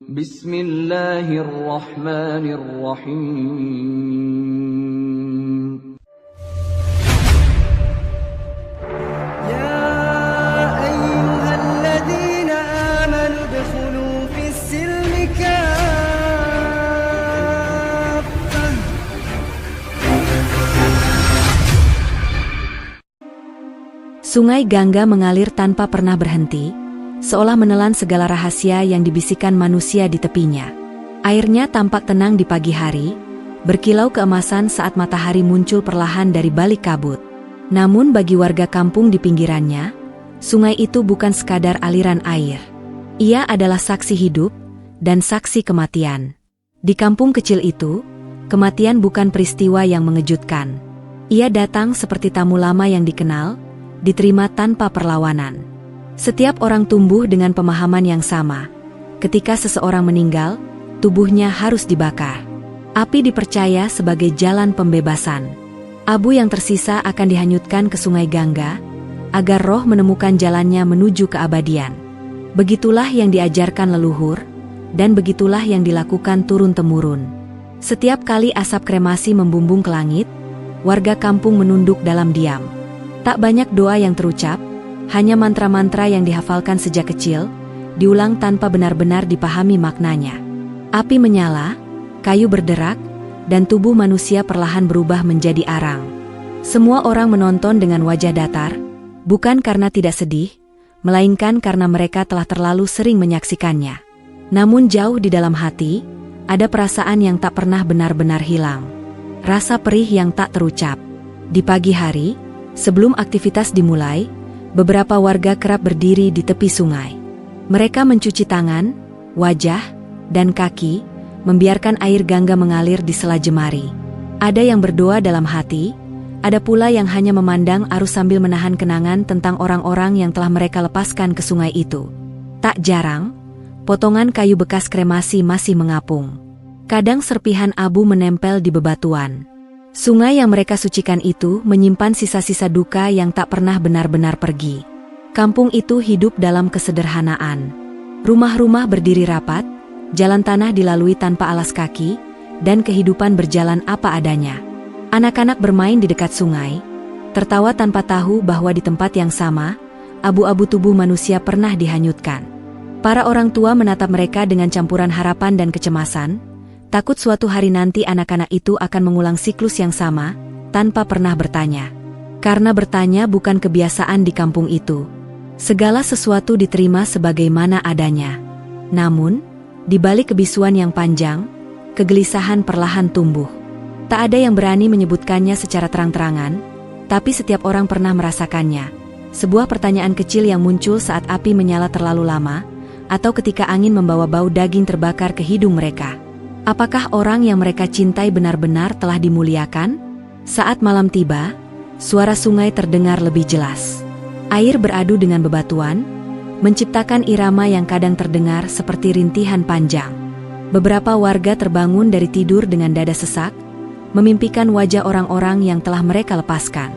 Bismillahirrahmanirrahim. يا أيها الذين آمنوا ادخلوا في السلم كافة. Sungai Gangga mengalir tanpa pernah berhenti, seolah menelan segala rahasia yang dibisikkan manusia di tepinya. Airnya tampak tenang di pagi hari, berkilau keemasan saat matahari muncul perlahan dari balik kabut. Namun bagi warga kampung di pinggirannya, sungai itu bukan sekadar aliran air. Ia adalah saksi hidup dan saksi kematian. Di kampung kecil itu, kematian bukan peristiwa yang mengejutkan. Ia datang seperti tamu lama yang dikenal, diterima tanpa perlawanan. Setiap orang tumbuh dengan pemahaman yang sama. Ketika seseorang meninggal, tubuhnya harus dibakar. Api dipercaya sebagai jalan pembebasan. Abu yang tersisa akan dihanyutkan ke Sungai Gangga, agar roh menemukan jalannya menuju keabadian. Begitulah yang diajarkan leluhur, dan begitulah yang dilakukan turun-temurun. Setiap kali asap kremasi membumbung ke langit, warga kampung menunduk dalam diam. Tak banyak doa yang terucap, hanya mantra-mantra yang dihafalkan sejak kecil, diulang tanpa benar-benar dipahami maknanya. Api menyala, kayu berderak, dan tubuh manusia perlahan berubah menjadi arang. Semua orang menonton dengan wajah datar, bukan karena tidak sedih, melainkan karena mereka telah terlalu sering menyaksikannya. Namun jauh di dalam hati, ada perasaan yang tak pernah benar-benar hilang. Rasa perih yang tak terucap. Di pagi hari, sebelum aktivitas dimulai, beberapa warga kerap berdiri di tepi sungai. Mereka mencuci tangan, wajah, dan kaki, membiarkan air Gangga mengalir di sela jemari. Ada yang berdoa dalam hati, ada pula yang hanya memandang arus sambil menahan kenangan tentang orang-orang yang telah mereka lepaskan ke sungai itu. Tak jarang, potongan kayu bekas kremasi masih mengapung. Kadang serpihan abu menempel di bebatuan. Sungai yang mereka sucikan itu menyimpan sisa-sisa duka yang tak pernah benar-benar pergi. Kampung itu hidup dalam kesederhanaan. Rumah-rumah berdiri rapat, jalan tanah dilalui tanpa alas kaki, dan kehidupan berjalan apa adanya. Anak-anak bermain di dekat sungai, tertawa tanpa tahu bahwa di tempat yang sama, abu-abu tubuh manusia pernah dihanyutkan. Para orang tua menatap mereka dengan campuran harapan dan kecemasan, takut suatu hari nanti anak-anak itu akan mengulang siklus yang sama, tanpa pernah bertanya. Karena bertanya bukan kebiasaan di kampung itu. Segala sesuatu diterima sebagaimana adanya. Namun, di balik kebisuan yang panjang, kegelisahan perlahan tumbuh. Tak ada yang berani menyebutkannya secara terang-terangan, tapi setiap orang pernah merasakannya. Sebuah pertanyaan kecil yang muncul saat api menyala terlalu lama, atau ketika angin membawa bau daging terbakar ke hidung mereka. Apakah orang yang mereka cintai benar-benar telah dimuliakan? Saat malam tiba, suara sungai terdengar lebih jelas. Air beradu dengan bebatuan, menciptakan irama yang kadang terdengar seperti rintihan panjang. Beberapa warga terbangun dari tidur dengan dada sesak, memimpikan wajah orang-orang yang telah mereka lepaskan.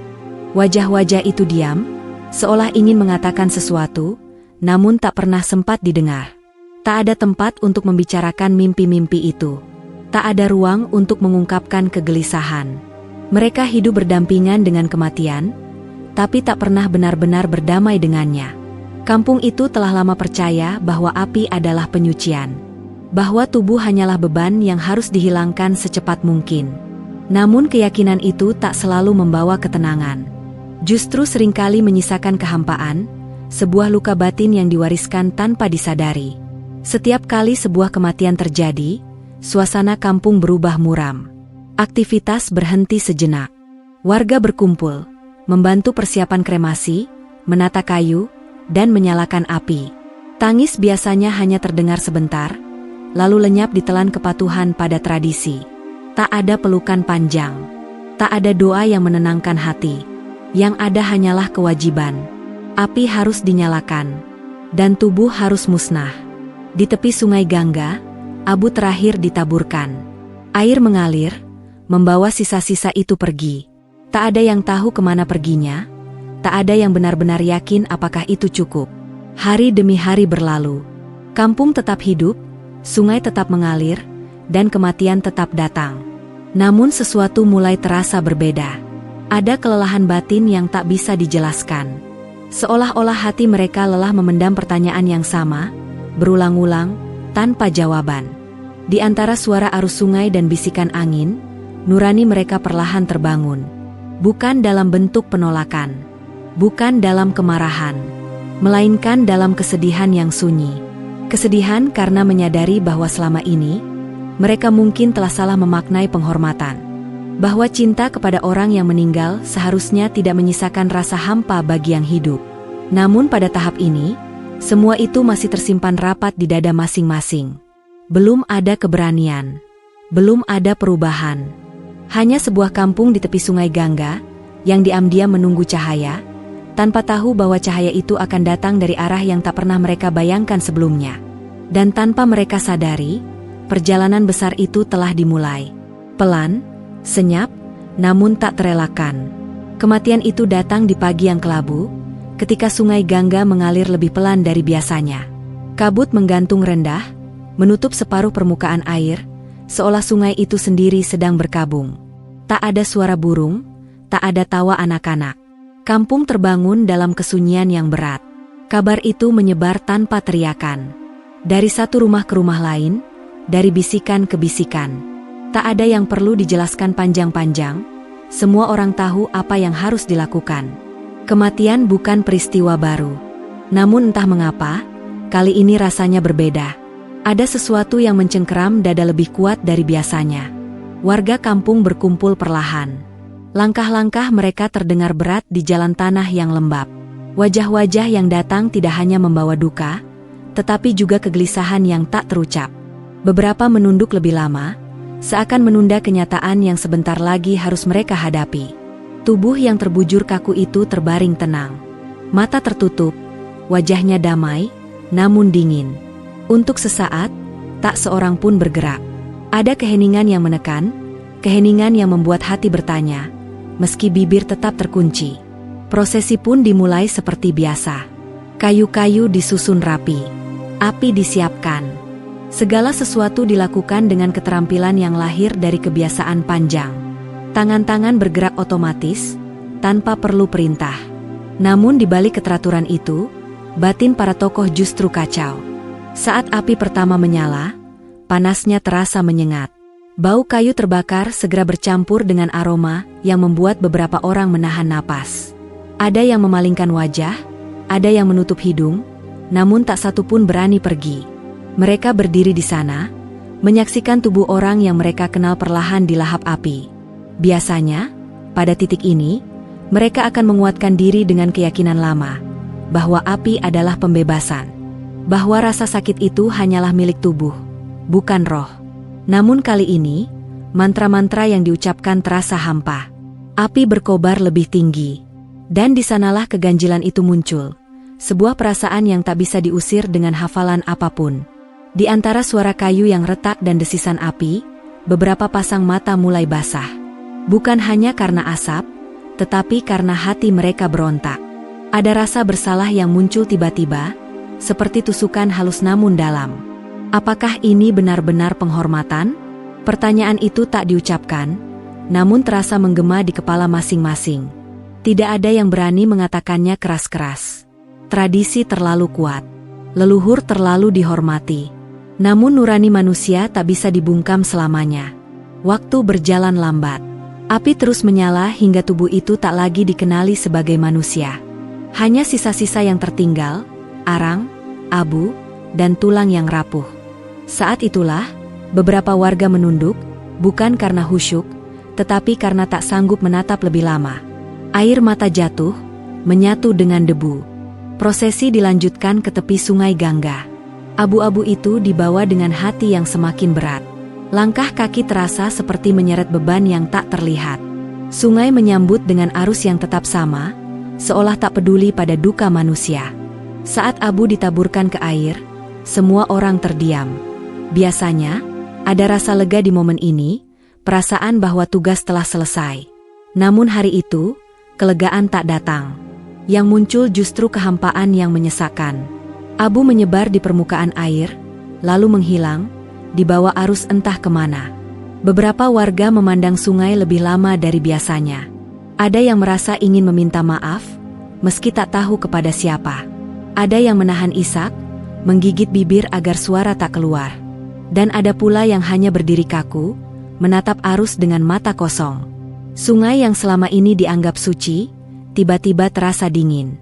Wajah-wajah itu diam, seolah ingin mengatakan sesuatu, namun tak pernah sempat didengar. Tak ada tempat untuk membicarakan mimpi-mimpi itu. Tak ada ruang untuk mengungkapkan kegelisahan. Mereka hidup berdampingan dengan kematian, tapi tak pernah benar-benar berdamai dengannya. Kampung itu telah lama percaya bahwa api adalah penyucian. Bahwa tubuh hanyalah beban yang harus dihilangkan secepat mungkin. Namun keyakinan itu tak selalu membawa ketenangan. Justru seringkali menyisakan kehampaan, sebuah luka batin yang diwariskan tanpa disadari. Setiap kali sebuah kematian terjadi, suasana kampung berubah muram. Aktivitas berhenti sejenak. Warga berkumpul, membantu persiapan kremasi, menata kayu, dan menyalakan api. Tangis biasanya hanya terdengar sebentar, lalu lenyap ditelan kepatuhan pada tradisi. Tak ada pelukan panjang. Tak ada doa yang menenangkan hati. Yang ada hanyalah kewajiban. Api harus dinyalakan, dan tubuh harus musnah. Di tepi Sungai Gangga, abu terakhir ditaburkan. Air mengalir, membawa sisa-sisa itu pergi. Tak ada yang tahu kemana perginya, tak ada yang benar-benar yakin apakah itu cukup. Hari demi hari berlalu. Kampung tetap hidup, Sungai tetap mengalir, dan kematian tetap datang. Namun sesuatu mulai terasa berbeda. Ada kelelahan batin yang tak bisa dijelaskan. Seolah-olah hati mereka lelah memendam pertanyaan yang sama, berulang-ulang, tanpa jawaban. Di antara suara arus sungai dan bisikan angin, nurani mereka perlahan terbangun. Bukan dalam bentuk penolakan, bukan dalam kemarahan, melainkan dalam kesedihan yang sunyi. Kesedihan karena menyadari bahwa selama ini, mereka mungkin telah salah memaknai penghormatan. Bahwa cinta kepada orang yang meninggal seharusnya tidak menyisakan rasa hampa bagi yang hidup. Namun pada tahap ini, semua itu masih tersimpan rapat di dada masing-masing. Belum ada keberanian, belum ada perubahan. Hanya sebuah kampung di tepi sungai Gangga, yang diam-diam menunggu cahaya, tanpa tahu bahwa cahaya itu akan datang dari arah yang tak pernah mereka bayangkan sebelumnya. Dan tanpa mereka sadari, perjalanan besar itu telah dimulai. Pelan, senyap, namun tak terelakkan. Kematian itu datang di pagi yang kelabu, ketika sungai Gangga mengalir lebih pelan dari biasanya. Kabut menggantung rendah, menutup separuh permukaan air, seolah sungai itu sendiri sedang berkabung. Tak ada suara burung, tak ada tawa anak-anak. Kampung terbangun dalam kesunyian yang berat. Kabar itu menyebar tanpa teriakan. Dari satu rumah ke rumah lain, dari bisikan ke bisikan. Tak ada yang perlu dijelaskan panjang-panjang, semua orang tahu apa yang harus dilakukan. Kematian bukan peristiwa baru. Namun entah mengapa, kali ini rasanya berbeda. Ada sesuatu yang mencengkeram dada lebih kuat dari biasanya. Warga kampung berkumpul perlahan. Langkah-langkah mereka terdengar berat di jalan tanah yang lembab. Wajah-wajah yang datang tidak hanya membawa duka, tetapi juga kegelisahan yang tak terucap. Beberapa menunduk lebih lama, seakan menunda kenyataan yang sebentar lagi harus mereka hadapi. Tubuh yang terbujur kaku itu terbaring tenang. Mata tertutup, wajahnya damai, namun dingin. Untuk sesaat, tak seorang pun bergerak. Ada keheningan yang menekan, keheningan yang membuat hati bertanya, meski bibir tetap terkunci. Prosesi pun dimulai seperti biasa. Kayu-kayu disusun rapi, api disiapkan. Segala sesuatu dilakukan dengan keterampilan yang lahir dari kebiasaan panjang. Tangan-tangan bergerak otomatis, tanpa perlu perintah. Namun di balik keteraturan itu, batin para tokoh justru kacau. Saat api pertama menyala, panasnya terasa menyengat. Bau kayu terbakar segera bercampur dengan aroma yang membuat beberapa orang menahan napas. Ada yang memalingkan wajah, ada yang menutup hidung, namun tak satu pun berani pergi. Mereka berdiri di sana, menyaksikan tubuh orang yang mereka kenal perlahan dilahap api. Biasanya, pada titik ini, mereka akan menguatkan diri dengan keyakinan lama, bahwa api adalah pembebasan. Bahwa rasa sakit itu hanyalah milik tubuh, bukan roh. Namun kali ini, mantra-mantra yang diucapkan terasa hampa. Api berkobar lebih tinggi. Dan di sanalah keganjilan itu muncul. Sebuah perasaan yang tak bisa diusir dengan hafalan apapun. Di antara suara kayu yang retak dan desisan api, beberapa pasang mata mulai basah. Bukan hanya karena asap, tetapi karena hati mereka berontak. Ada rasa bersalah yang muncul tiba-tiba, seperti tusukan halus namun dalam. Apakah ini benar-benar penghormatan? Pertanyaan itu tak diucapkan, namun terasa menggema di kepala masing-masing. Tidak ada yang berani mengatakannya keras-keras. Tradisi terlalu kuat, leluhur terlalu dihormati. Namun nurani manusia tak bisa dibungkam selamanya. Waktu berjalan lambat. Api terus menyala hingga tubuh itu tak lagi dikenali sebagai manusia. Hanya sisa-sisa yang tertinggal, arang, abu, dan tulang yang rapuh. Saat itulah, beberapa warga menunduk, bukan karena khusyuk, tetapi karena tak sanggup menatap lebih lama. Air mata jatuh, menyatu dengan debu. Prosesi dilanjutkan ke tepi sungai Gangga. Abu-abu itu dibawa dengan hati yang semakin berat. Langkah kaki terasa seperti menyeret beban yang tak terlihat. Sungai menyambut dengan arus yang tetap sama, seolah tak peduli pada duka manusia. Saat abu ditaburkan ke air, semua orang terdiam. Biasanya, ada rasa lega di momen ini, perasaan bahwa tugas telah selesai. Namun hari itu, kelegaan tak datang. Yang muncul justru kehampaan yang menyesakkan. Abu menyebar di permukaan air, lalu menghilang, dibawa arus entah kemana. Beberapa warga memandang sungai lebih lama dari biasanya. Ada yang merasa ingin meminta maaf, meski tak tahu kepada siapa. Ada yang menahan isak, menggigit bibir agar suara tak keluar. Dan ada pula yang hanya berdiri kaku, menatap arus dengan mata kosong. Sungai yang selama ini dianggap suci, tiba-tiba terasa dingin.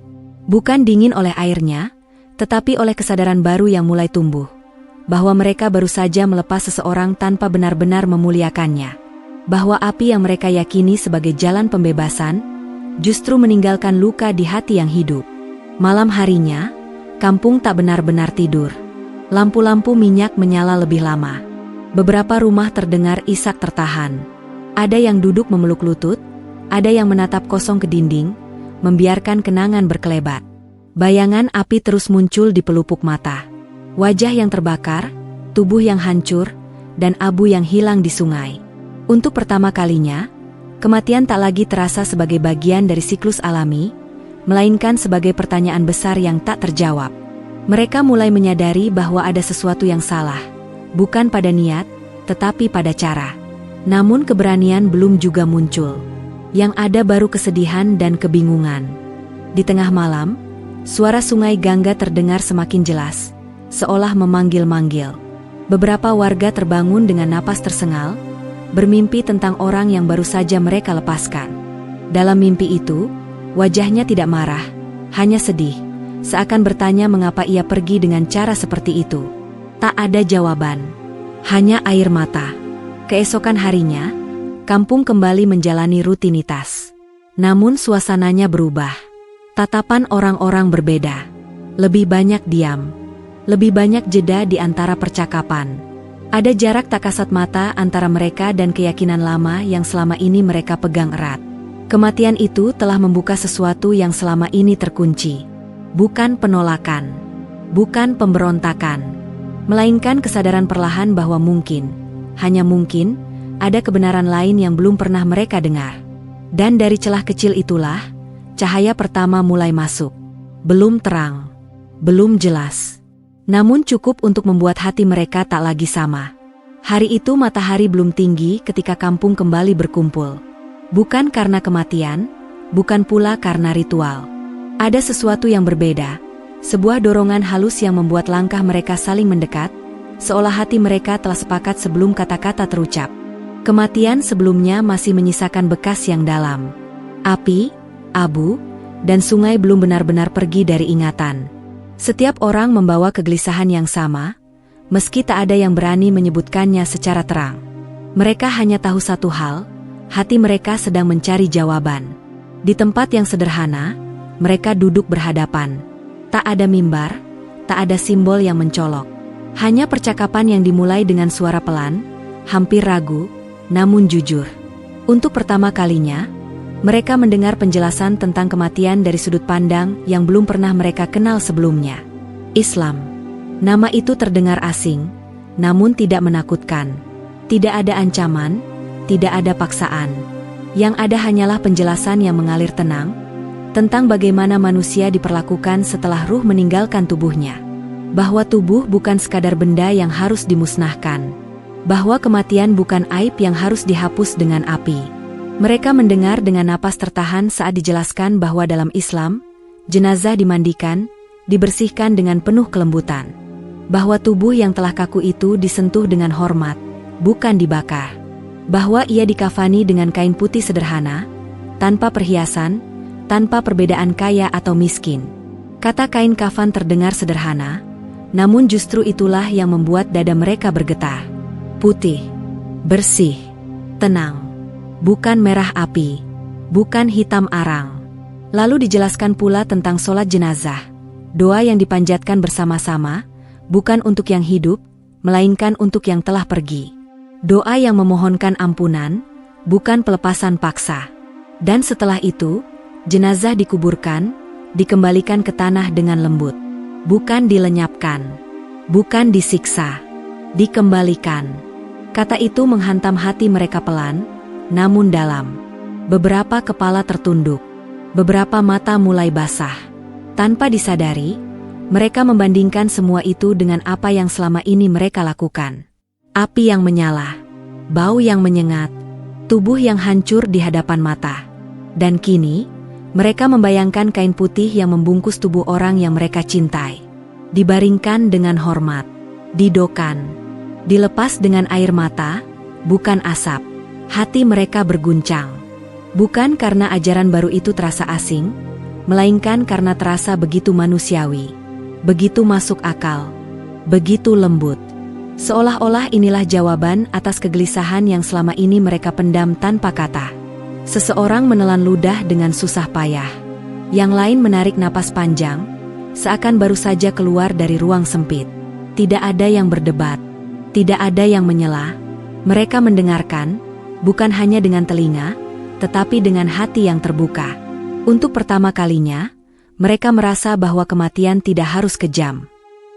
Bukan dingin oleh airnya, tetapi oleh kesadaran baru yang mulai tumbuh. Bahwa mereka baru saja melepas seseorang tanpa benar-benar memuliakannya. Bahwa api yang mereka yakini sebagai jalan pembebasan, justru meninggalkan luka di hati yang hidup. Malam harinya, kampung tak benar-benar tidur. Lampu-lampu minyak menyala lebih lama. Beberapa rumah terdengar isak tertahan. Ada yang duduk memeluk lutut, ada yang menatap kosong ke dinding, membiarkan kenangan berkelebat. Bayangan api terus muncul di pelupuk mata. Wajah yang terbakar, tubuh yang hancur, dan abu yang hilang di sungai. Untuk pertama kalinya, kematian tak lagi terasa sebagai bagian dari siklus alami, melainkan sebagai pertanyaan besar yang tak terjawab. Mereka mulai menyadari bahwa ada sesuatu yang salah, bukan pada niat, tetapi pada cara. Namun keberanian belum juga muncul. Yang ada baru kesedihan dan kebingungan. Di tengah malam, suara sungai Gangga terdengar semakin jelas, seolah memanggil-manggil. Beberapa warga terbangun dengan napas tersengal, bermimpi tentang orang yang baru saja mereka lepaskan. Dalam mimpi itu, wajahnya tidak marah, hanya sedih, seakan bertanya mengapa ia pergi dengan cara seperti itu. Tak ada jawaban, hanya air mata. Keesokan harinya, kampung kembali menjalani rutinitas. Namun suasananya berubah. Tatapan orang-orang berbeda. Lebih banyak diam. Lebih banyak jeda di antara percakapan. Ada jarak tak kasat mata antara mereka dan keyakinan lama yang selama ini mereka pegang erat. Kematian itu telah membuka sesuatu yang selama ini terkunci. Bukan penolakan. Bukan pemberontakan. Melainkan kesadaran perlahan bahwa mungkin, hanya mungkin, ada kebenaran lain yang belum pernah mereka dengar. Dan dari celah kecil itulah, cahaya pertama mulai masuk. Belum terang. Belum jelas. Namun cukup untuk membuat hati mereka tak lagi sama. Hari itu matahari belum tinggi ketika kampung kembali berkumpul. Bukan karena kematian, bukan pula karena ritual. Ada sesuatu yang berbeda, sebuah dorongan halus yang membuat langkah mereka saling mendekat, seolah hati mereka telah sepakat sebelum kata-kata terucap. Kematian sebelumnya masih menyisakan bekas yang dalam. Api, abu, dan sungai belum benar-benar pergi dari ingatan. Setiap orang membawa kegelisahan yang sama, meski tak ada yang berani menyebutkannya secara terang. Mereka hanya tahu satu hal, hati mereka sedang mencari jawaban. Di tempat yang sederhana, mereka duduk berhadapan. Tak ada mimbar, tak ada simbol yang mencolok. Hanya percakapan yang dimulai dengan suara pelan, hampir ragu, namun jujur. Untuk pertama kalinya, mereka mendengar penjelasan tentang kematian dari sudut pandang yang belum pernah mereka kenal sebelumnya. Islam. Nama itu terdengar asing, namun tidak menakutkan. Tidak ada ancaman, tidak ada paksaan. Yang ada hanyalah penjelasan yang mengalir tenang, tentang bagaimana manusia diperlakukan setelah ruh meninggalkan tubuhnya. Bahwa tubuh bukan sekadar benda yang harus dimusnahkan. Bahwa kematian bukan aib yang harus dihapus dengan api. Mereka mendengar dengan napas tertahan saat dijelaskan bahwa dalam Islam, jenazah dimandikan, dibersihkan dengan penuh kelembutan. Bahwa tubuh yang telah kaku itu disentuh dengan hormat, bukan dibakar. Bahwa ia dikafani dengan kain putih sederhana, tanpa perhiasan, tanpa perbedaan kaya atau miskin. Kata kain kafan terdengar sederhana, namun justru itulah yang membuat dada mereka bergetar. Putih, bersih, tenang. Bukan merah api, bukan hitam arang. Lalu dijelaskan pula tentang sholat jenazah, doa yang dipanjatkan bersama-sama, bukan untuk yang hidup, melainkan untuk yang telah pergi. Doa yang memohonkan ampunan, bukan pelepasan paksa. Dan setelah itu, jenazah dikuburkan, dikembalikan ke tanah dengan lembut. Bukan dilenyapkan, bukan disiksa, dikembalikan. Kata itu menghantam hati mereka pelan, namun dalam. Beberapa kepala tertunduk. Beberapa mata mulai basah. Tanpa disadari, Mereka membandingkan semua itu dengan apa yang selama ini mereka lakukan. Api yang menyala, bau yang menyengat, tubuh yang hancur di hadapan mata. Dan kini, mereka membayangkan kain putih yang membungkus tubuh orang yang mereka cintai. Dibaringkan dengan hormat, didokan, dilepas dengan air mata, bukan asap. Hati mereka berguncang. Bukan karena ajaran baru itu terasa asing, melainkan karena terasa begitu manusiawi. Begitu masuk akal, begitu lembut. Seolah-olah inilah jawaban atas kegelisahan yang selama ini mereka pendam tanpa kata. Seseorang menelan ludah dengan susah payah. Yang lain menarik napas panjang, seakan baru saja keluar dari ruang sempit. Tidak ada yang berdebat, tidak ada yang menyela. Mereka mendengarkan, bukan hanya dengan telinga, tetapi dengan hati yang terbuka. Untuk pertama kalinya, mereka merasa bahwa kematian tidak harus kejam,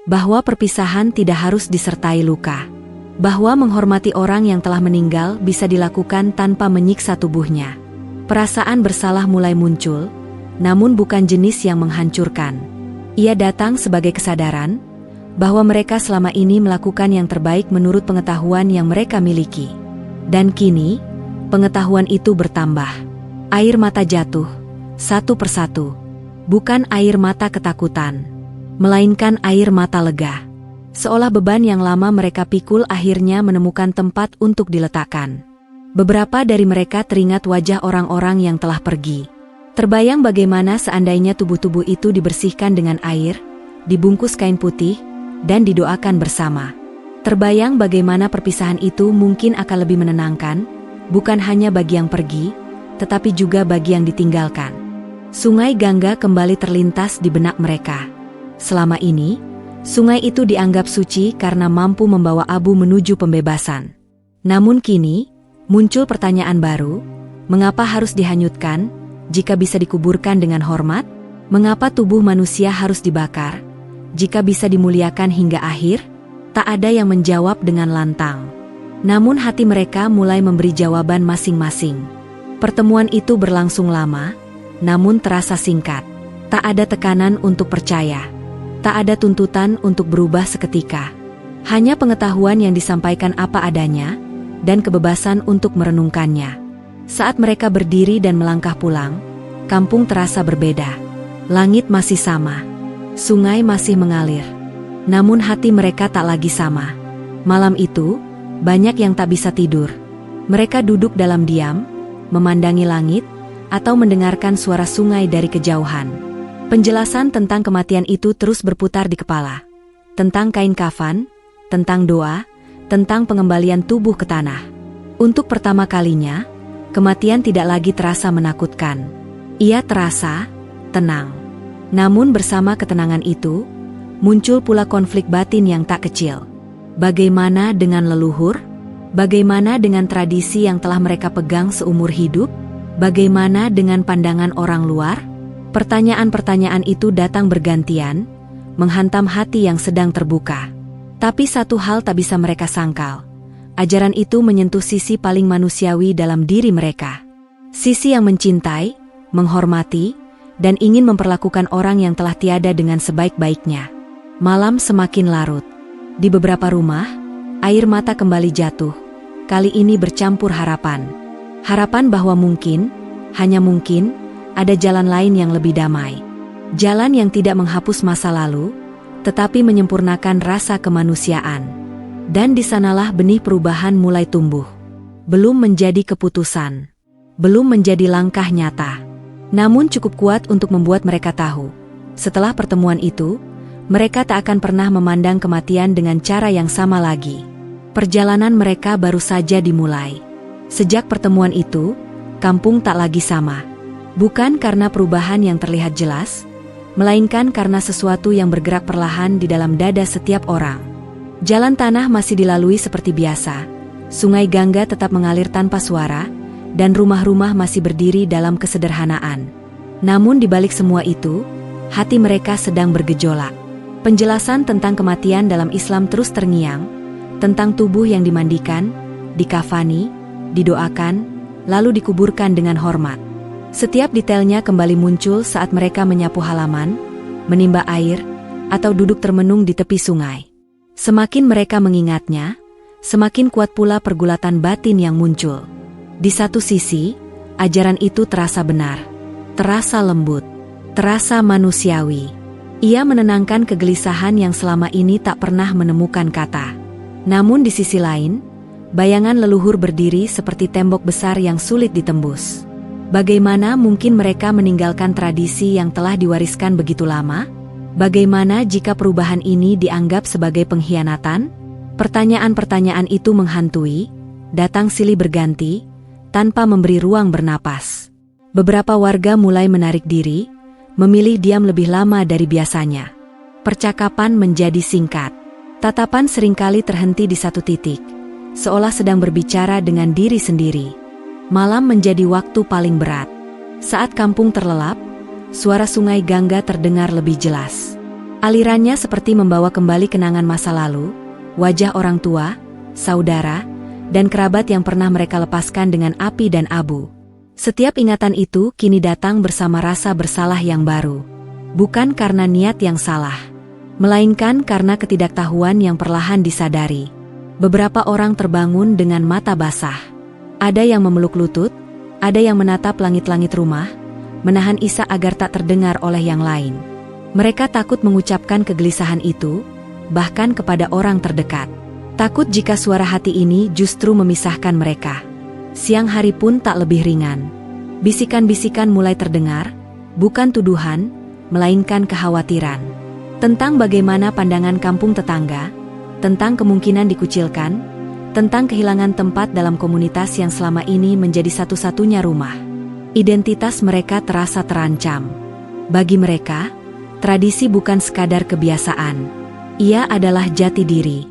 bahwa perpisahan tidak harus disertai luka, bahwa menghormati orang yang telah meninggal bisa dilakukan tanpa menyiksa tubuhnya. Perasaan bersalah mulai muncul, namun bukan jenis yang menghancurkan. Ia datang sebagai kesadaran bahwa mereka selama ini melakukan yang terbaik menurut pengetahuan yang mereka miliki. Dan kini, pengetahuan itu bertambah. Air mata jatuh, satu persatu. Bukan air mata ketakutan, melainkan air mata lega. Seolah beban yang lama mereka pikul akhirnya menemukan tempat untuk diletakkan. Beberapa dari mereka teringat wajah orang-orang yang telah pergi. Terbayang bagaimana seandainya tubuh-tubuh itu dibersihkan dengan air, dibungkus kain putih, dan didoakan bersama. Terbayang bagaimana perpisahan itu mungkin akan lebih menenangkan, bukan hanya bagi yang pergi, tetapi juga bagi yang ditinggalkan. Sungai Gangga kembali terlintas di benak mereka. Selama ini, sungai itu dianggap suci karena mampu membawa Abu menuju pembebasan. Namun kini, muncul pertanyaan baru, mengapa harus dihanyutkan, jika bisa dikuburkan dengan hormat? Mengapa tubuh manusia harus dibakar, jika bisa dimuliakan hingga akhir? Tak ada yang menjawab dengan lantang. Namun hati mereka mulai memberi jawaban masing-masing. Pertemuan itu berlangsung lama, namun terasa singkat. Tak ada tekanan untuk percaya. Tak ada tuntutan untuk berubah seketika. Hanya pengetahuan yang disampaikan apa adanya, dan kebebasan untuk merenungkannya. Saat mereka berdiri dan melangkah pulang, kampung terasa berbeda. Langit masih sama. Sungai masih mengalir. Namun hati mereka tak lagi sama. Malam itu, banyak yang tak bisa tidur. Mereka duduk dalam diam, memandangi langit, atau mendengarkan suara sungai dari kejauhan. Penjelasan tentang kematian itu terus berputar di kepala. Tentang kain kafan, tentang doa, tentang pengembalian tubuh ke tanah. Untuk pertama kalinya, kematian tidak lagi terasa menakutkan. Ia terasa tenang. Namun bersama ketenangan itu, muncul pula konflik batin yang tak kecil. Bagaimana dengan leluhur? Bagaimana dengan tradisi yang telah mereka pegang seumur hidup? Bagaimana dengan pandangan orang luar? Pertanyaan-pertanyaan itu datang bergantian, menghantam hati yang sedang terbuka. Tapi satu hal tak bisa mereka sangkal. Ajaran itu menyentuh sisi paling manusiawi dalam diri mereka. Sisi yang mencintai, menghormati, dan ingin memperlakukan orang yang telah tiada dengan sebaik-baiknya. Malam semakin larut. Di beberapa rumah, air mata kembali jatuh. Kali ini bercampur harapan. Harapan bahwa mungkin, hanya mungkin, ada jalan lain yang lebih damai. Jalan yang tidak menghapus masa lalu, tetapi menyempurnakan rasa kemanusiaan. Dan di sanalah benih perubahan mulai tumbuh. Belum menjadi keputusan. Belum menjadi langkah nyata. Namun cukup kuat untuk membuat mereka tahu. Setelah pertemuan itu, mereka tak akan pernah memandang kematian dengan cara yang sama lagi. Perjalanan mereka baru saja dimulai. Sejak pertemuan itu, kampung tak lagi sama. Bukan karena perubahan yang terlihat jelas, melainkan karena sesuatu yang bergerak perlahan di dalam dada setiap orang. Jalan tanah masih dilalui seperti biasa, sungai Gangga tetap mengalir tanpa suara, dan rumah-rumah masih berdiri dalam kesederhanaan. Namun di balik semua itu, hati mereka sedang bergejolak. Penjelasan tentang kematian dalam Islam terus terngiang, tentang tubuh yang dimandikan, dikafani, didoakan, lalu dikuburkan dengan hormat. Setiap detailnya kembali muncul saat mereka menyapu halaman, menimba air, atau duduk termenung di tepi sungai. Semakin mereka mengingatnya, semakin kuat pula pergulatan batin yang muncul. Di satu sisi, ajaran itu terasa benar, terasa lembut, terasa manusiawi. Ia menenangkan kegelisahan yang selama ini tak pernah menemukan kata. Namun di sisi lain, bayangan leluhur berdiri seperti tembok besar yang sulit ditembus. Bagaimana mungkin mereka meninggalkan tradisi yang telah diwariskan begitu lama? Bagaimana jika perubahan ini dianggap sebagai pengkhianatan? Pertanyaan-pertanyaan itu menghantui, datang silih berganti, tanpa memberi ruang bernapas. Beberapa warga mulai menarik diri, memilih diam lebih lama dari biasanya. Percakapan menjadi singkat. Tatapan seringkali terhenti di satu titik, seolah sedang berbicara dengan diri sendiri. Malam menjadi waktu paling berat. Saat kampung terlelap, suara sungai Gangga terdengar lebih jelas. Alirannya seperti membawa kembali kenangan masa lalu, wajah orang tua, saudara, dan kerabat yang pernah mereka lepaskan dengan api dan abu. Setiap ingatan itu kini datang bersama rasa bersalah yang baru. Bukan karena niat yang salah, melainkan karena ketidaktahuan yang perlahan disadari. Beberapa orang terbangun dengan mata basah. Ada yang memeluk lutut, ada yang menatap langit-langit rumah, menahan isa agar tak terdengar oleh yang lain. Mereka takut mengucapkan kegelisahan itu, bahkan kepada orang terdekat. Takut jika suara hati ini justru memisahkan mereka. Siang hari pun tak lebih ringan. Bisikan-bisikan mulai terdengar, bukan tuduhan, melainkan kekhawatiran. Tentang bagaimana pandangan kampung tetangga, tentang kemungkinan dikucilkan, tentang kehilangan tempat dalam komunitas yang selama ini menjadi satu-satunya rumah. Identitas mereka terasa terancam. Bagi mereka, tradisi bukan sekadar kebiasaan. Ia adalah jati diri.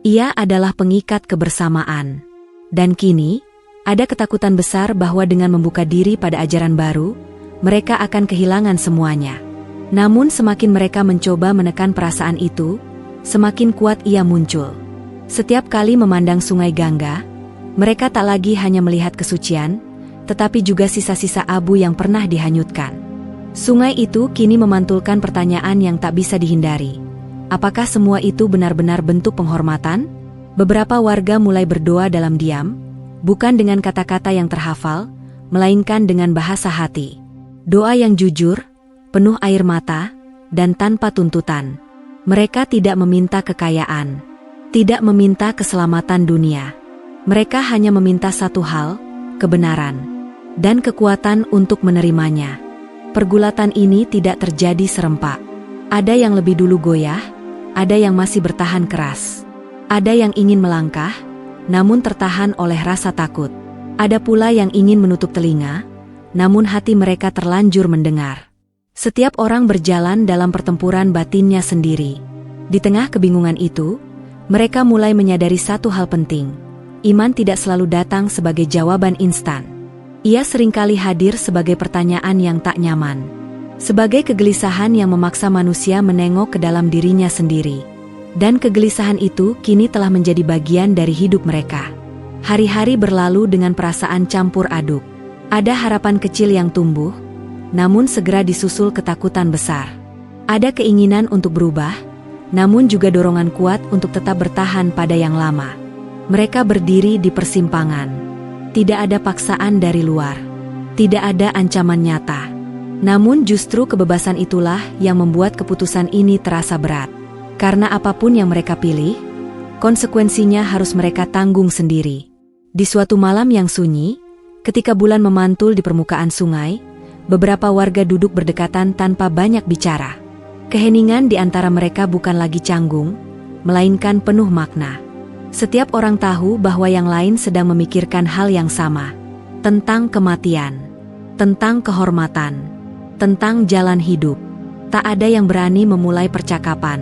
Ia adalah pengikat kebersamaan. Dan kini, ada ketakutan besar bahwa dengan membuka diri pada ajaran baru, mereka akan kehilangan semuanya. Namun semakin mereka mencoba menekan perasaan itu, semakin kuat ia muncul. Setiap kali memandang sungai Gangga, mereka tak lagi hanya melihat kesucian, tetapi juga sisa-sisa abu yang pernah dihanyutkan. Sungai itu kini memantulkan pertanyaan yang tak bisa dihindari. Apakah semua itu benar-benar bentuk penghormatan? Beberapa warga mulai berdoa dalam diam, bukan dengan kata-kata yang terhafal, melainkan dengan bahasa hati. Doa yang jujur, penuh air mata, dan tanpa tuntutan. Mereka tidak meminta kekayaan, tidak meminta keselamatan dunia. Mereka hanya meminta satu hal, kebenaran, dan kekuatan untuk menerimanya. Pergulatan ini tidak terjadi serempak. Ada yang lebih dulu goyah, ada yang masih bertahan keras. Ada yang ingin melangkah, namun tertahan oleh rasa takut. Ada pula yang ingin menutup telinga, namun hati mereka terlanjur mendengar. Setiap orang berjalan dalam pertempuran batinnya sendiri. Di tengah kebingungan itu, mereka mulai menyadari satu hal penting. Iman tidak selalu datang sebagai jawaban instan. Ia seringkali hadir sebagai pertanyaan yang tak nyaman. Sebagai kegelisahan yang memaksa manusia menengok ke dalam dirinya sendiri. Dan kegelisahan itu kini telah menjadi bagian dari hidup mereka. Hari-hari berlalu dengan perasaan campur aduk. Ada harapan kecil yang tumbuh, namun segera disusul ketakutan besar. Ada keinginan untuk berubah, namun juga dorongan kuat untuk tetap bertahan pada yang lama. Mereka berdiri di persimpangan. Tidak ada paksaan dari luar. Tidak ada ancaman nyata. Namun justru kebebasan itulah yang membuat keputusan ini terasa berat. Karena apapun yang mereka pilih, konsekuensinya harus mereka tanggung sendiri. Di suatu malam yang sunyi, ketika bulan memantul di permukaan sungai, beberapa warga duduk berdekatan tanpa banyak bicara. Keheningan di antara mereka bukan lagi canggung, melainkan penuh makna. Setiap orang tahu bahwa yang lain sedang memikirkan hal yang sama. Tentang kematian, tentang kehormatan, tentang jalan hidup. Tak ada yang berani memulai percakapan.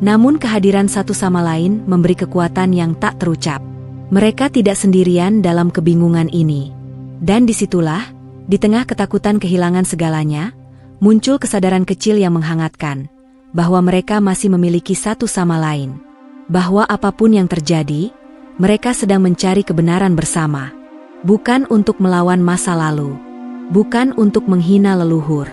Namun kehadiran satu sama lain memberi kekuatan yang tak terucap. Mereka tidak sendirian dalam kebingungan ini. Dan disitulah, di tengah ketakutan kehilangan segalanya, muncul kesadaran kecil yang menghangatkan, bahwa mereka masih memiliki satu sama lain. Bahwa apapun yang terjadi, mereka sedang mencari kebenaran bersama. Bukan untuk melawan masa lalu. Bukan untuk menghina leluhur.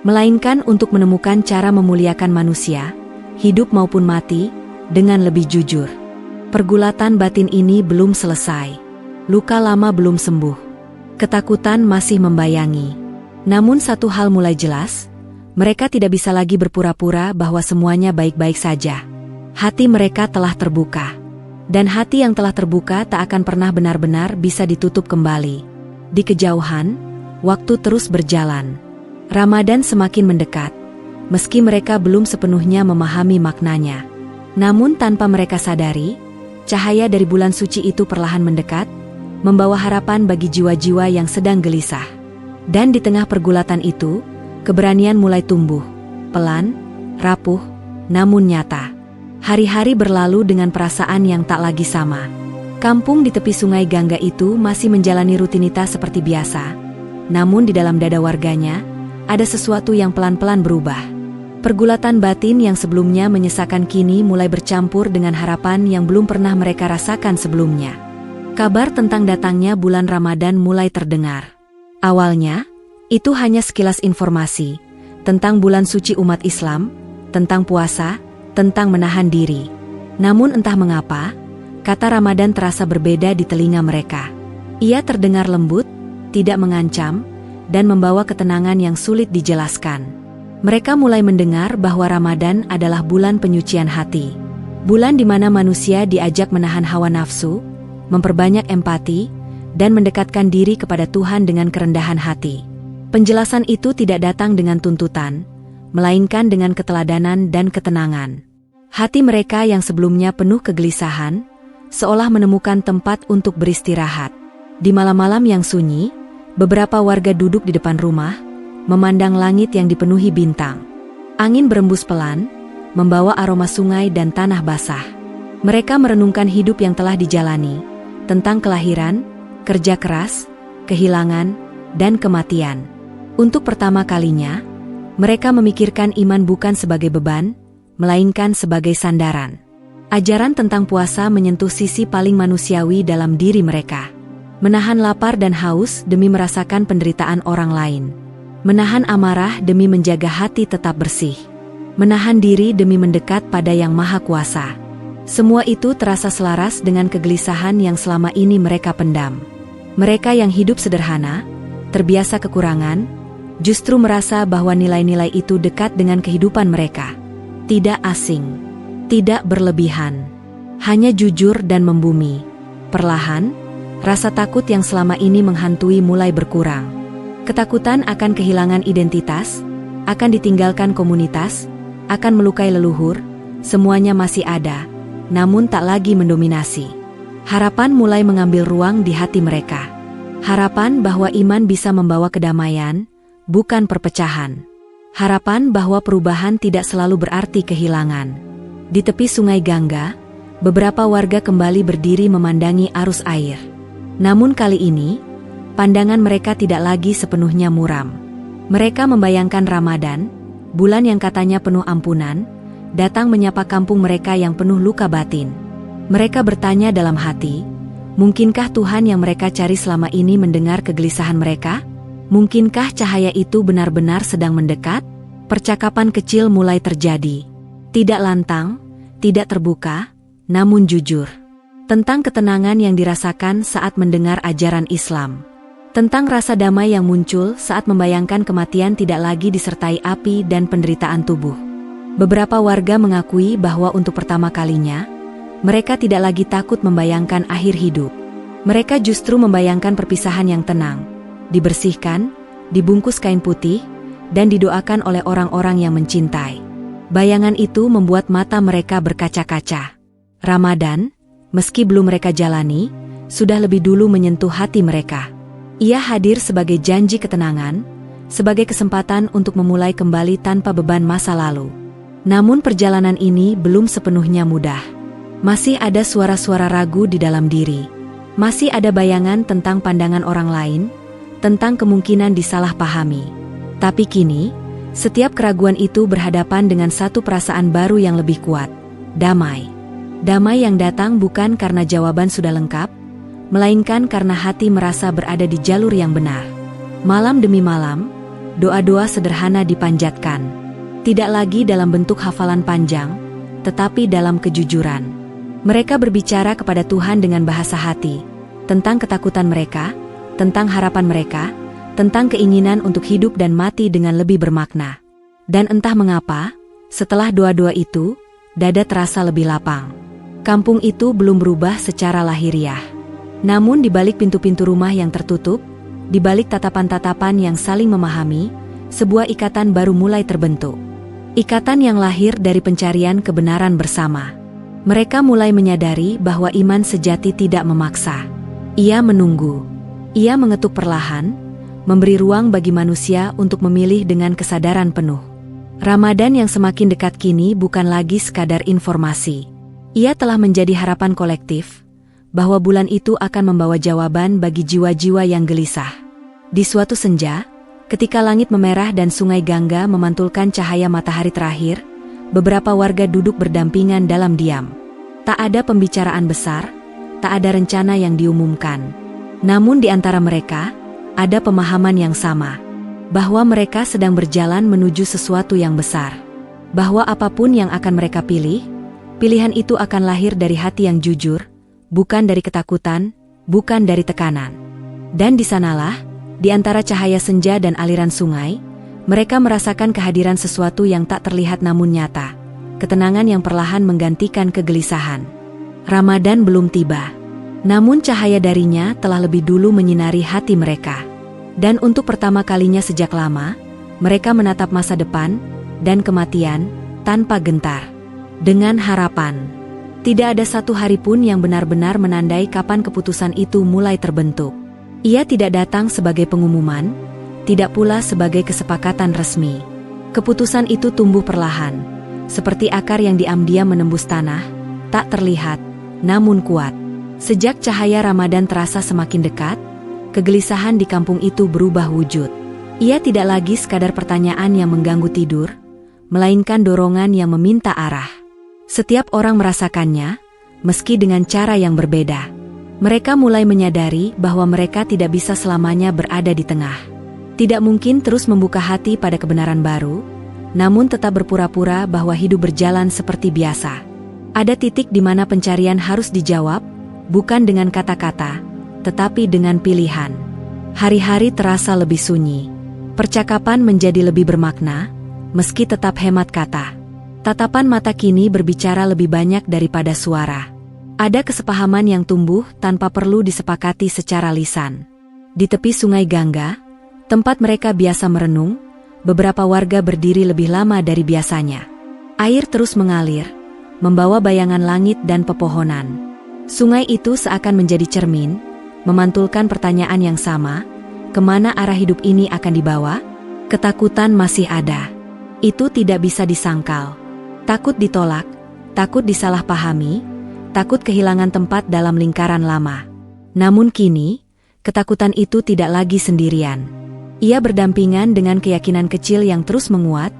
Melainkan untuk menemukan cara memuliakan manusia, hidup maupun mati, dengan lebih jujur. Pergulatan batin ini belum selesai. Luka lama belum sembuh. Ketakutan masih membayangi. Namun satu hal mulai jelas, mereka tidak bisa lagi berpura-pura bahwa semuanya baik-baik saja. Hati mereka telah terbuka. Dan hati yang telah terbuka tak akan pernah benar-benar bisa ditutup kembali. Di kejauhan, waktu terus berjalan. Ramadan semakin mendekat, meski mereka belum sepenuhnya memahami maknanya. Namun tanpa mereka sadari, cahaya dari bulan suci itu perlahan mendekat, membawa harapan bagi jiwa-jiwa yang sedang gelisah. Dan di tengah pergulatan itu, keberanian mulai tumbuh, pelan, rapuh, namun nyata. Hari-hari berlalu dengan perasaan yang tak lagi sama. Kampung di tepi sungai Gangga itu masih menjalani rutinitas seperti biasa. Namun di dalam dada warganya, ada sesuatu yang pelan-pelan berubah. Pergulatan batin yang sebelumnya menyesakan kini mulai bercampur dengan harapan yang belum pernah mereka rasakan sebelumnya. Kabar tentang datangnya bulan Ramadan mulai terdengar. Awalnya, itu hanya sekilas informasi tentang bulan suci umat Islam, tentang puasa, tentang menahan diri. Namun entah mengapa, kata Ramadan terasa berbeda di telinga mereka. Ia terdengar lembut, tidak mengancam, dan membawa ketenangan yang sulit dijelaskan. Mereka mulai mendengar bahwa Ramadan adalah bulan penyucian hati. Bulan di mana manusia diajak menahan hawa nafsu, memperbanyak empati, dan mendekatkan diri kepada Tuhan dengan kerendahan hati. Penjelasan itu tidak datang dengan tuntutan, melainkan dengan keteladanan dan ketenangan. Hati mereka yang sebelumnya penuh kegelisahan, seolah menemukan tempat untuk beristirahat. Di malam-malam yang sunyi, beberapa warga duduk di depan rumah, memandang langit yang dipenuhi bintang. Angin berembus pelan, membawa aroma sungai dan tanah basah. Mereka merenungkan hidup yang telah dijalani, tentang kelahiran, kerja keras, kehilangan, dan kematian. Untuk pertama kalinya, mereka memikirkan iman bukan sebagai beban, melainkan sebagai sandaran. Ajaran tentang puasa menyentuh sisi paling manusiawi dalam diri mereka. Menahan lapar dan haus demi merasakan penderitaan orang lain. Menahan amarah demi menjaga hati tetap bersih. Menahan diri demi mendekat pada Yang Maha Kuasa. Semua itu terasa selaras dengan kegelisahan yang selama ini mereka pendam. Mereka yang hidup sederhana, terbiasa kekurangan, justru merasa bahwa nilai-nilai itu dekat dengan kehidupan mereka. Tidak asing, tidak berlebihan, hanya jujur dan membumi. Perlahan, rasa takut yang selama ini menghantui mulai berkurang. Ketakutan akan kehilangan identitas, akan ditinggalkan komunitas, akan melukai leluhur, semuanya masih ada, namun tak lagi mendominasi. Harapan mulai mengambil ruang di hati mereka. Harapan bahwa iman bisa membawa kedamaian, bukan perpecahan. Harapan bahwa perubahan tidak selalu berarti kehilangan. Di tepi sungai Gangga, beberapa warga kembali berdiri memandangi arus air. Namun kali ini, pandangan mereka tidak lagi sepenuhnya muram. Mereka membayangkan Ramadan, bulan yang katanya penuh ampunan, datang menyapa kampung mereka yang penuh luka batin. Mereka bertanya dalam hati, mungkinkah Tuhan yang mereka cari selama ini mendengar kegelisahan mereka? Mungkinkah cahaya itu benar-benar sedang mendekat? Percakapan kecil mulai terjadi. Tidak lantang, tidak terbuka, namun jujur. Tentang ketenangan yang dirasakan saat mendengar ajaran Islam. Tentang rasa damai yang muncul saat membayangkan kematian tidak lagi disertai api dan penderitaan tubuh. Beberapa warga mengakui bahwa untuk pertama kalinya, mereka tidak lagi takut membayangkan akhir hidup. Mereka justru membayangkan perpisahan yang tenang. Dibersihkan, dibungkus kain putih, dan didoakan oleh orang-orang yang mencintai. Bayangan itu membuat mata mereka berkaca-kaca. Ramadan, meski belum mereka jalani, sudah lebih dulu menyentuh hati mereka. Ia hadir sebagai janji ketenangan, sebagai kesempatan untuk memulai kembali tanpa beban masa lalu. Namun perjalanan ini belum sepenuhnya mudah. Masih ada suara-suara ragu di dalam diri. Masih ada bayangan tentang pandangan orang lain, tentang kemungkinan disalahpahami. Tapi kini, setiap keraguan itu berhadapan dengan satu perasaan baru yang lebih kuat, damai. Damai yang datang bukan karena jawaban sudah lengkap, melainkan karena hati merasa berada di jalur yang benar. Malam demi malam, doa-doa sederhana dipanjatkan. Tidak lagi dalam bentuk hafalan panjang, tetapi dalam kejujuran. Mereka berbicara kepada Tuhan dengan bahasa hati, tentang ketakutan mereka, tentang harapan mereka, tentang keinginan untuk hidup dan mati dengan lebih bermakna. Dan entah mengapa, setelah doa-doa itu, dada terasa lebih lapang. Kampung itu belum berubah secara lahiriah. Namun di balik pintu-pintu rumah yang tertutup, di balik tatapan-tatapan yang saling memahami, sebuah ikatan baru mulai terbentuk. Ikatan yang lahir dari pencarian kebenaran bersama. Mereka mulai menyadari bahwa iman sejati tidak memaksa. Ia menunggu. Ia mengetuk perlahan, memberi ruang bagi manusia untuk memilih dengan kesadaran penuh. Ramadan yang semakin dekat kini bukan lagi sekadar informasi. Ia telah menjadi harapan kolektif, bahwa bulan itu akan membawa jawaban bagi jiwa-jiwa yang gelisah. Di suatu senja, ketika langit memerah dan sungai Gangga memantulkan cahaya matahari terakhir, beberapa warga duduk berdampingan dalam diam. Tak ada pembicaraan besar, tak ada rencana yang diumumkan. Namun di antara mereka, ada pemahaman yang sama, bahwa mereka sedang berjalan menuju sesuatu yang besar. Bahwa apapun yang akan mereka pilih, pilihan itu akan lahir dari hati yang jujur, bukan dari ketakutan, bukan dari tekanan. Dan di sanalah, di antara cahaya senja dan aliran sungai, mereka merasakan kehadiran sesuatu yang tak terlihat namun nyata. Ketenangan yang perlahan menggantikan kegelisahan. Ramadan belum tiba. Namun cahaya darinya telah lebih dulu menyinari hati mereka. Dan untuk pertama kalinya sejak lama, mereka menatap masa depan dan kematian tanpa gentar. Dengan harapan. Tidak ada satu hari pun yang benar-benar menandai kapan keputusan itu mulai terbentuk. Ia tidak datang sebagai pengumuman, tidak pula sebagai kesepakatan resmi. Keputusan itu tumbuh perlahan, seperti akar yang diam-diam menembus tanah, tak terlihat, namun kuat. Sejak cahaya Ramadan terasa semakin dekat, kegelisahan di kampung itu berubah wujud. Ia tidak lagi sekadar pertanyaan yang mengganggu tidur, melainkan dorongan yang meminta arah. Setiap orang merasakannya, meski dengan cara yang berbeda. Mereka mulai menyadari bahwa mereka tidak bisa selamanya berada di tengah. Tidak mungkin terus membuka hati pada kebenaran baru, namun tetap berpura-pura bahwa hidup berjalan seperti biasa. Ada titik di mana pencarian harus dijawab, bukan dengan kata-kata, tetapi dengan pilihan. Hari-hari terasa lebih sunyi. Percakapan menjadi lebih bermakna, meski tetap hemat kata. Tatapan mata kini berbicara lebih banyak daripada suara. Ada kesepahaman yang tumbuh tanpa perlu disepakati secara lisan. Di tepi sungai Gangga, tempat mereka biasa merenung, beberapa warga berdiri lebih lama dari biasanya. Air terus mengalir, membawa bayangan langit dan pepohonan. Sungai itu seakan menjadi cermin, memantulkan pertanyaan yang sama, kemana arah hidup ini akan dibawa? Ketakutan masih ada. Itu tidak bisa disangkal. Takut ditolak, takut disalahpahami, takut kehilangan tempat dalam lingkaran lama. Namun kini, ketakutan itu tidak lagi sendirian. Ia berdampingan dengan keyakinan kecil yang terus menguat,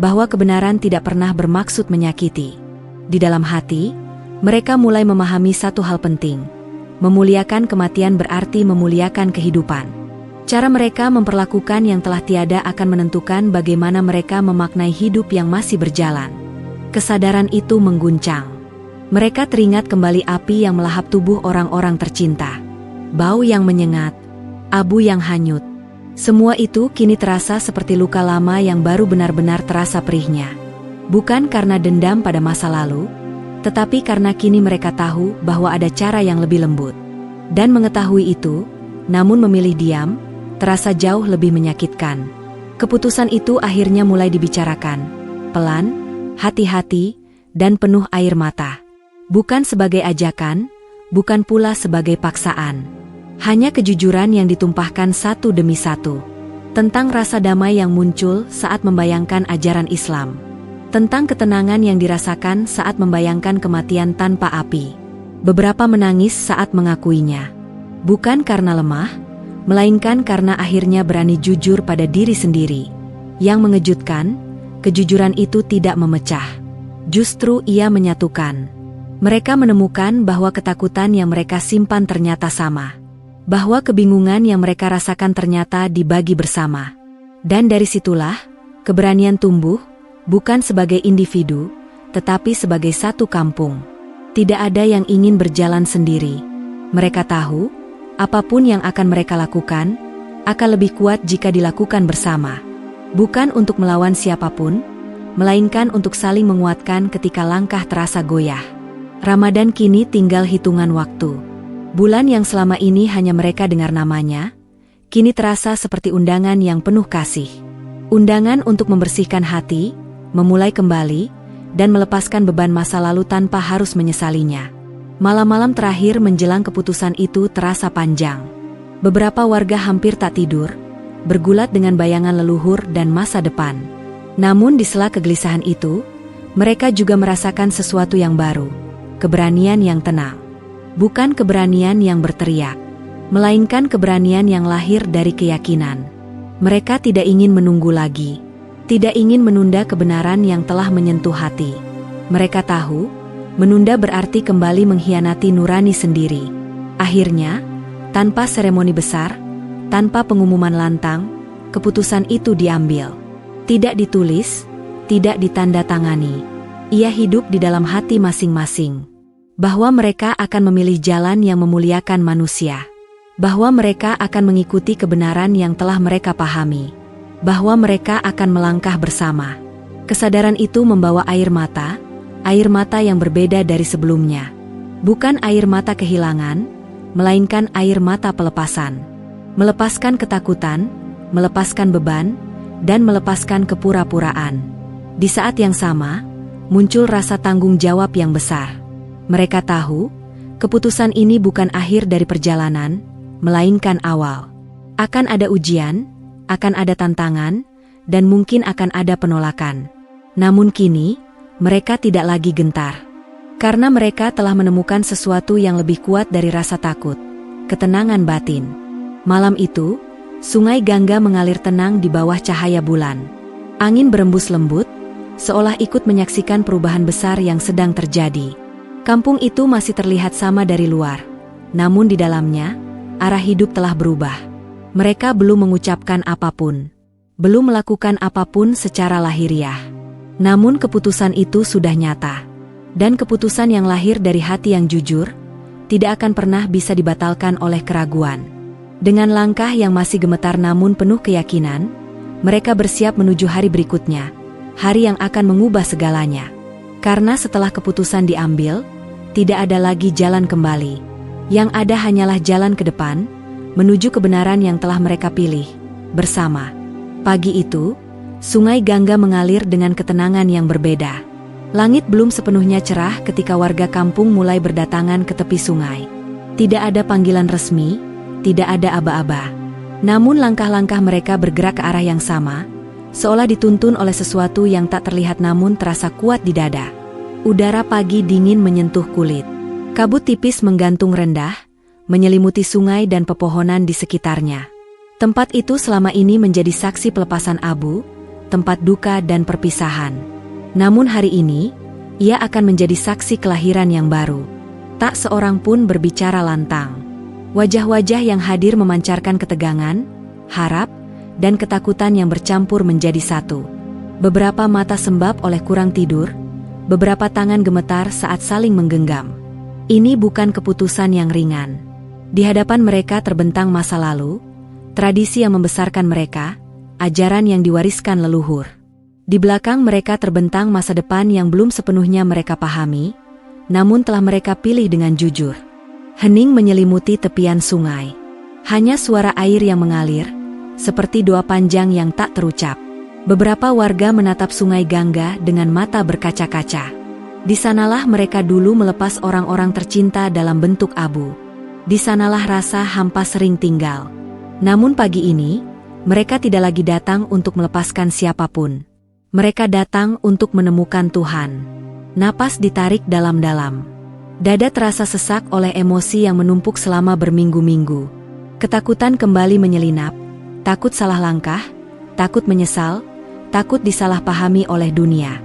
bahwa kebenaran tidak pernah bermaksud menyakiti. Di dalam hati, mereka mulai memahami satu hal penting. Memuliakan kematian berarti memuliakan kehidupan. Cara mereka memperlakukan yang telah tiada akan menentukan bagaimana mereka memaknai hidup yang masih berjalan. Kesadaran itu mengguncang. Mereka teringat kembali api yang melahap tubuh orang-orang tercinta. Bau yang menyengat, abu yang hanyut. Semua itu kini terasa seperti luka lama yang baru benar-benar terasa perihnya. Bukan karena dendam pada masa lalu, tetapi karena kini mereka tahu bahwa ada cara yang lebih lembut. Dan mengetahui itu, namun memilih diam, terasa jauh lebih menyakitkan. Keputusan itu akhirnya mulai dibicarakan. Pelan, hati-hati, dan penuh air mata. Bukan sebagai ajakan, bukan pula sebagai paksaan. Hanya kejujuran yang ditumpahkan satu demi satu. Tentang rasa damai yang muncul saat membayangkan ajaran Islam. Tentang ketenangan yang dirasakan saat membayangkan kematian tanpa api. Beberapa menangis saat mengakuinya. Bukan karena lemah, melainkan karena akhirnya berani jujur pada diri sendiri. Yang mengejutkan, kejujuran itu tidak memecah. Justru ia menyatukan. Mereka menemukan bahwa ketakutan yang mereka simpan ternyata sama. Bahwa kebingungan yang mereka rasakan ternyata dibagi bersama. Dan dari situlah, keberanian tumbuh, bukan sebagai individu, tetapi sebagai satu kampung. Tidak ada yang ingin berjalan sendiri. Mereka tahu, apapun yang akan mereka lakukan, akan lebih kuat jika dilakukan bersama. Bukan untuk melawan siapapun, melainkan untuk saling menguatkan ketika langkah terasa goyah. Ramadan kini tinggal hitungan waktu. Bulan yang selama ini hanya mereka dengar namanya, kini terasa seperti undangan yang penuh kasih. Undangan untuk membersihkan hati, memulai kembali, dan melepaskan beban masa lalu tanpa harus menyesalinya. Malam-malam terakhir menjelang keputusan itu terasa panjang. Beberapa warga hampir tak tidur, bergulat dengan bayangan leluhur dan masa depan. Namun di sela kegelisahan itu, mereka juga merasakan sesuatu yang baru, keberanian yang tenang. Bukan keberanian yang berteriak, melainkan keberanian yang lahir dari keyakinan. Mereka tidak ingin menunggu lagi, tidak ingin menunda kebenaran yang telah menyentuh hati. Mereka tahu, menunda berarti kembali mengkhianati nurani sendiri. Akhirnya, tanpa seremoni besar, tanpa pengumuman lantang, keputusan itu diambil. Tidak ditulis, tidak ditandatangani. Ia hidup di dalam hati masing-masing. Bahwa mereka akan memilih jalan yang memuliakan manusia. Bahwa mereka akan mengikuti kebenaran yang telah mereka pahami. Bahwa mereka akan melangkah bersama. Kesadaran itu membawa air mata yang berbeda dari sebelumnya. Bukan air mata kehilangan, melainkan air mata pelepasan. Melepaskan ketakutan, melepaskan beban, dan melepaskan kepura-puraan. Di saat yang sama, muncul rasa tanggung jawab yang besar. Mereka tahu, keputusan ini bukan akhir dari perjalanan, melainkan awal. Akan ada ujian, akan ada tantangan, dan mungkin akan ada penolakan. Namun kini, mereka tidak lagi gentar. Karena mereka telah menemukan sesuatu yang lebih kuat dari rasa takut, ketenangan batin. Malam itu, Sungai Gangga mengalir tenang di bawah cahaya bulan. Angin berembus lembut, seolah ikut menyaksikan perubahan besar yang sedang terjadi. Kampung itu masih terlihat sama dari luar, namun di dalamnya, arah hidup telah berubah. Mereka belum mengucapkan apapun, belum melakukan apapun secara lahiriah. Namun keputusan itu sudah nyata. Dan keputusan yang lahir dari hati yang jujur, tidak akan pernah bisa dibatalkan oleh keraguan. Dengan langkah yang masih gemetar namun penuh keyakinan, mereka bersiap menuju hari berikutnya, hari yang akan mengubah segalanya. Karena setelah keputusan diambil, tidak ada lagi jalan kembali. Yang ada hanyalah jalan ke depan, menuju kebenaran yang telah mereka pilih, bersama. Pagi itu, Sungai Gangga mengalir dengan ketenangan yang berbeda. Langit belum sepenuhnya cerah ketika warga kampung mulai berdatangan ke tepi sungai. Tidak ada panggilan resmi, tidak ada aba-aba. Namun langkah-langkah mereka bergerak ke arah yang sama, seolah dituntun oleh sesuatu yang tak terlihat namun terasa kuat di dada. Udara pagi dingin menyentuh kulit. Kabut tipis menggantung rendah, menyelimuti sungai dan pepohonan di sekitarnya. Tempat itu selama ini menjadi saksi pelepasan abu, tempat duka dan perpisahan. Namun hari ini, ia akan menjadi saksi kelahiran yang baru. Tak seorang pun berbicara lantang. Wajah-wajah yang hadir memancarkan ketegangan, harap, dan ketakutan yang bercampur menjadi satu. Beberapa mata sembab oleh kurang tidur, beberapa tangan gemetar saat saling menggenggam. Ini bukan keputusan yang ringan. Di hadapan mereka terbentang masa lalu, tradisi yang membesarkan mereka, ajaran yang diwariskan leluhur. Di belakang mereka terbentang masa depan yang belum sepenuhnya mereka pahami, namun telah mereka pilih dengan jujur. Hening menyelimuti tepian sungai. Hanya suara air yang mengalir, seperti doa panjang yang tak terucap. Beberapa warga menatap Sungai Gangga dengan mata berkaca-kaca. Di sanalah mereka dulu melepas orang-orang tercinta dalam bentuk abu. Di sanalah rasa hampa sering tinggal. Namun pagi ini, mereka tidak lagi datang untuk melepaskan siapapun. Mereka datang untuk menemukan Tuhan. Napas ditarik dalam-dalam. Dada terasa sesak oleh emosi yang menumpuk selama berminggu-minggu. Ketakutan kembali menyelinap, takut salah langkah, takut menyesal, takut disalahpahami oleh dunia.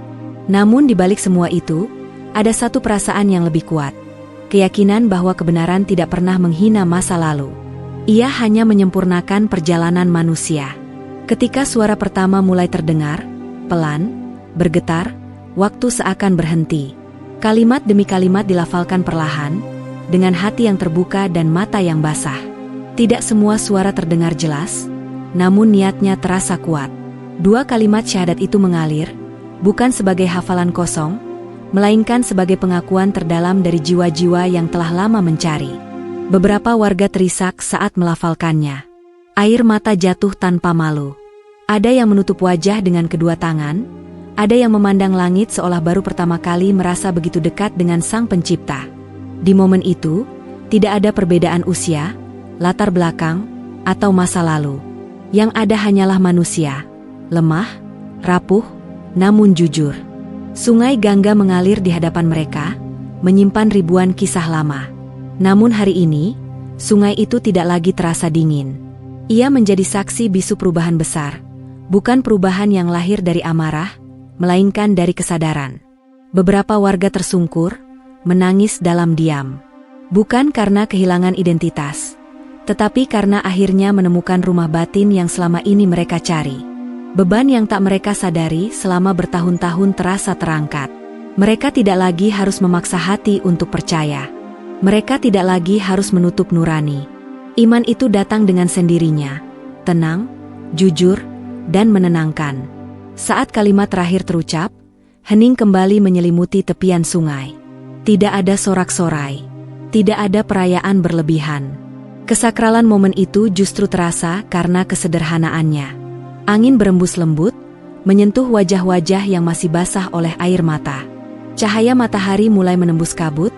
Namun di balik semua itu, ada satu perasaan yang lebih kuat. Keyakinan bahwa kebenaran tidak pernah menghina masa lalu. Ia hanya menyempurnakan perjalanan manusia. Ketika suara pertama mulai terdengar, pelan, bergetar, Waktu seakan berhenti. Kalimat demi kalimat dilafalkan perlahan, dengan hati yang terbuka dan mata yang basah. Tidak semua suara terdengar jelas, namun niatnya terasa kuat. 2 kalimat syahadat itu mengalir, bukan sebagai hafalan kosong, melainkan sebagai pengakuan terdalam dari jiwa-jiwa yang telah lama mencari. Beberapa warga terisak saat melafalkannya. Air mata jatuh tanpa malu. Ada yang menutup wajah dengan kedua tangan, ada yang memandang langit seolah baru pertama kali merasa begitu dekat dengan Sang Pencipta. Di momen itu, tidak ada perbedaan usia, latar belakang, atau masa lalu. Yang ada hanyalah manusia, lemah, rapuh, namun jujur. Sungai Gangga mengalir di hadapan mereka, menyimpan ribuan kisah lama. Namun hari ini, sungai itu tidak lagi terasa dingin. Ia menjadi saksi bisu perubahan besar, bukan perubahan yang lahir dari amarah, melainkan dari kesadaran. Beberapa warga tersungkur, menangis dalam diam. Bukan karena kehilangan identitas, tetapi karena akhirnya menemukan rumah batin yang selama ini mereka cari. Beban yang tak mereka sadari selama bertahun-tahun terasa terangkat. Mereka tidak lagi harus memaksa hati untuk percaya. Mereka tidak lagi harus menutup nurani. Iman itu datang dengan sendirinya, tenang, jujur, dan menenangkan. Saat kalimat terakhir terucap, hening kembali menyelimuti tepian sungai. Tidak ada sorak-sorai, tidak ada perayaan berlebihan. Kesakralan momen itu justru terasa karena kesederhanaannya. Angin berembus lembut, menyentuh wajah-wajah yang masih basah oleh air mata. Cahaya matahari mulai menembus kabut,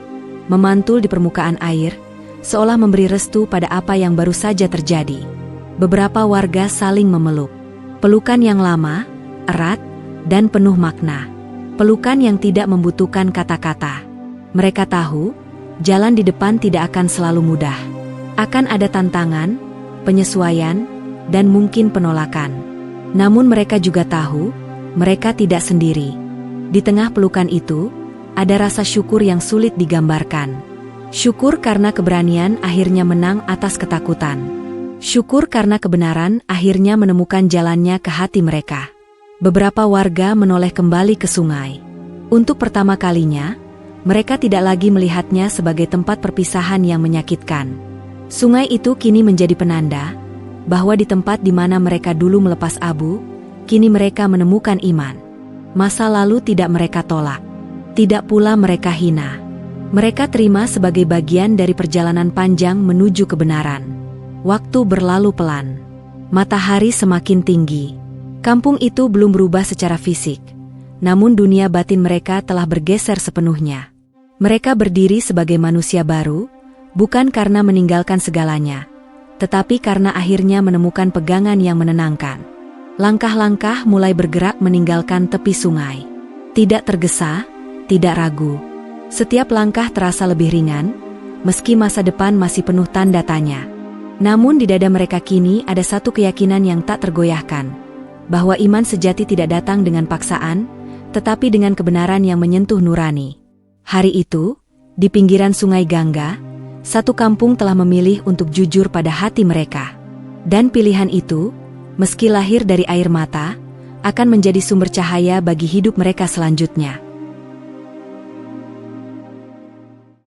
memantul di permukaan air, seolah memberi restu pada apa yang baru saja terjadi. Beberapa warga saling memeluk. Pelukan yang lama, erat, dan penuh makna. Pelukan yang tidak membutuhkan kata-kata. Mereka tahu, jalan di depan tidak akan selalu mudah. Akan ada tantangan, penyesuaian, dan mungkin penolakan. Namun mereka juga tahu, mereka tidak sendiri. Di tengah pelukan itu, ada rasa syukur yang sulit digambarkan. Syukur karena keberanian akhirnya menang atas ketakutan. Syukur karena kebenaran akhirnya menemukan jalannya ke hati mereka. Beberapa warga menoleh kembali ke sungai. Untuk pertama kalinya, mereka tidak lagi melihatnya sebagai tempat perpisahan yang menyakitkan. Sungai itu kini menjadi penanda bahwa di tempat di mana mereka dulu melepas abu, kini mereka menemukan iman. Masa lalu tidak mereka tolak, tidak pula mereka hina. Mereka terima sebagai bagian dari perjalanan panjang menuju kebenaran. Waktu berlalu pelan. Matahari semakin tinggi. Kampung itu belum berubah secara fisik, namun dunia batin mereka telah bergeser sepenuhnya. Mereka berdiri sebagai manusia baru, bukan karena meninggalkan segalanya, tetapi karena akhirnya menemukan pegangan yang menenangkan. Langkah-langkah mulai bergerak meninggalkan tepi sungai. Tidak tergesa, tidak ragu. Setiap langkah terasa lebih ringan, meski masa depan masih penuh tanda tanya. Namun di dada mereka kini ada satu keyakinan yang tak tergoyahkan, bahwa iman sejati tidak datang dengan paksaan, tetapi dengan kebenaran yang menyentuh nurani. Hari itu, di pinggiran sungai Gangga, satu kampung telah memilih untuk jujur pada hati mereka. Dan pilihan itu, meski lahir dari air mata, akan menjadi sumber cahaya bagi hidup mereka selanjutnya.